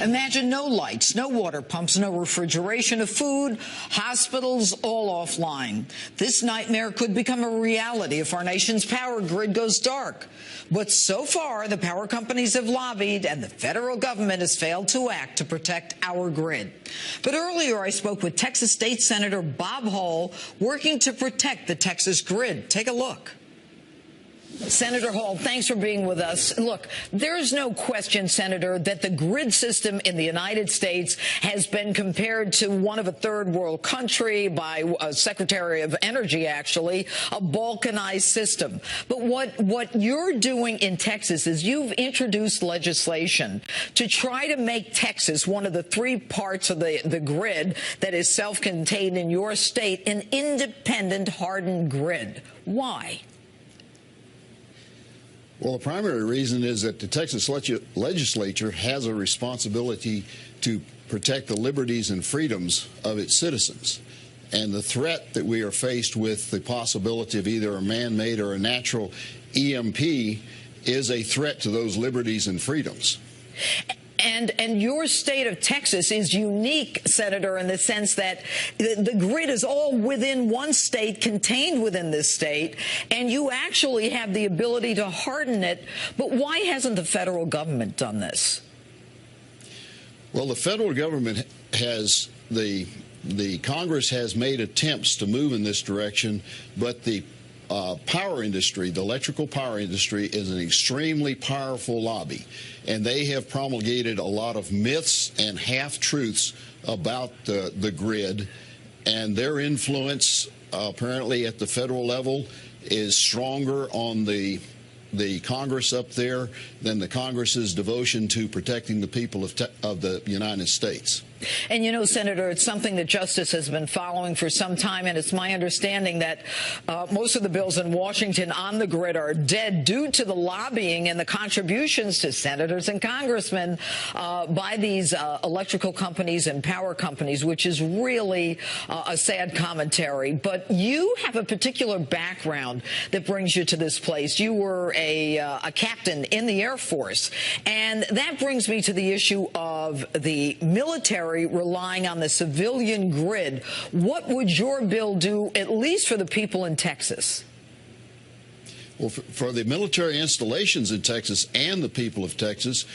Imagine no lights, no water pumps, no refrigeration of food, hospitals all offline. This nightmare could become a reality if our nation's power grid goes dark. But so far, the power companies have lobbied and the federal government has failed to act to protect our grid. But earlier, I spoke with Texas State Senator Bob Hall, working to protect the Texas grid. Take a look. Senator Hall, thanks for being with us. Look, there's no question, Senator, that the grid system in the United States has been compared to one of a third world country by a Secretary of Energy, actually, a balkanized system. But what you're doing in Texas is you've introduced legislation to try to make Texas one of the three parts of the grid that is self-contained in your state, an independent, hardened grid. Why? Well, the primary reason is that the Texas legislature has a responsibility to protect the liberties and freedoms of its citizens. And the threat that we are faced with, the possibility of either a man-made or a natural EMP, is a threat to those liberties and freedoms. And your state of Texas is unique, Senator, in the sense that the grid is all within one state, contained within this state, and you actually have the ability to harden it. But why hasn't the federal government done this? Well, the federal government has, the Congress has made attempts to move in this direction, but the power industry, the electrical power industry, is an extremely powerful lobby, and they have promulgated a lot of myths and half-truths about the grid, and their influence apparently at the federal level is stronger on the Congress up there than the Congress's devotion to protecting the people of the United States. And, you know, Senator, it's something that Justice has been following for some time, and it's my understanding that most of the bills in Washington on the grid are dead due to the lobbying and the contributions to senators and congressmen by these electrical companies and power companies, which is really a sad commentary. But you have a particular background that brings you to this place. You were a captain in the Air Force, and that brings me to the issue of the military relying on the civilian grid. What would your bill do, at least for the people in Texas? Well, for the military installations in Texas and the people of Texas,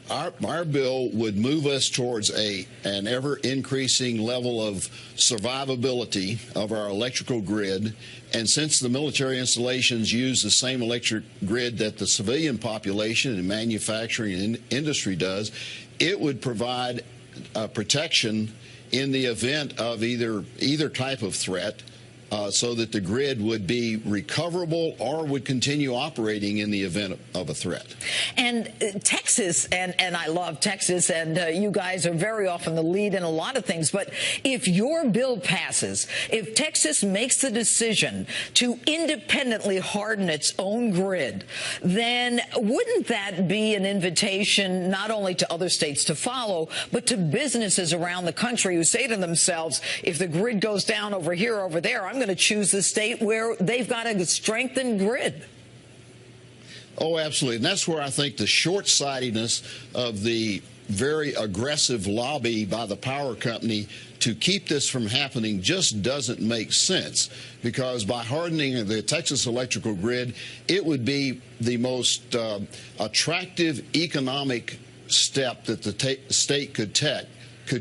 our bill would move us towards an ever-increasing level of survivability of our electrical grid. And since the military installations use the same electric grid that the civilian population and manufacturing and industry does, it would provide protection in the event of either type of threat, so that the grid would be recoverable or would continue operating in the event of a threat. And Texas, and I love Texas, and you guys are very often the lead in a lot of things, but if your bill passes, if Texas makes the decision to independently harden its own grid, then wouldn't that be an invitation not only to other states to follow, but to businesses around the country who say to themselves, if the grid goes down over here or over there, I'm going to choose the state where they've got a strengthened grid? Oh, absolutely. And that's where I think the short-sightedness of the very aggressive lobby by the power company to keep this from happening just doesn't make sense, because by hardening the Texas electrical grid, it would be the most attractive economic step that the state could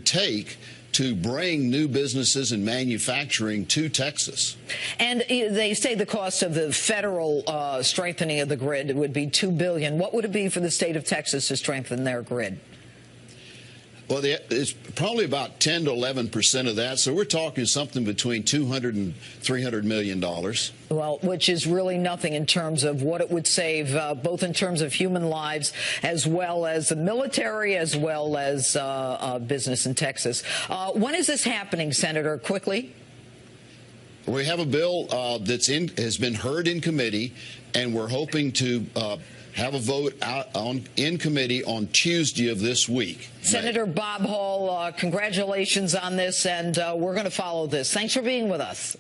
take to bring new businesses and manufacturing to Texas. And they say the cost of the federal strengthening of the grid would be $2 billion. What would it be for the state of Texas to strengthen their grid? Well, it's probably about 10 to 11% of that. So we're talking something between $200 and $300 million. Well, which is really nothing in terms of what it would save, both in terms of human lives as well as the military, as well as business in Texas. When is this happening, Senator? Quickly. We have a bill has been heard in committee, and we're hoping to have a vote in committee on Tuesday of this week. Senator Bob Hall, congratulations on this, and we're going to follow this. Thanks for being with us.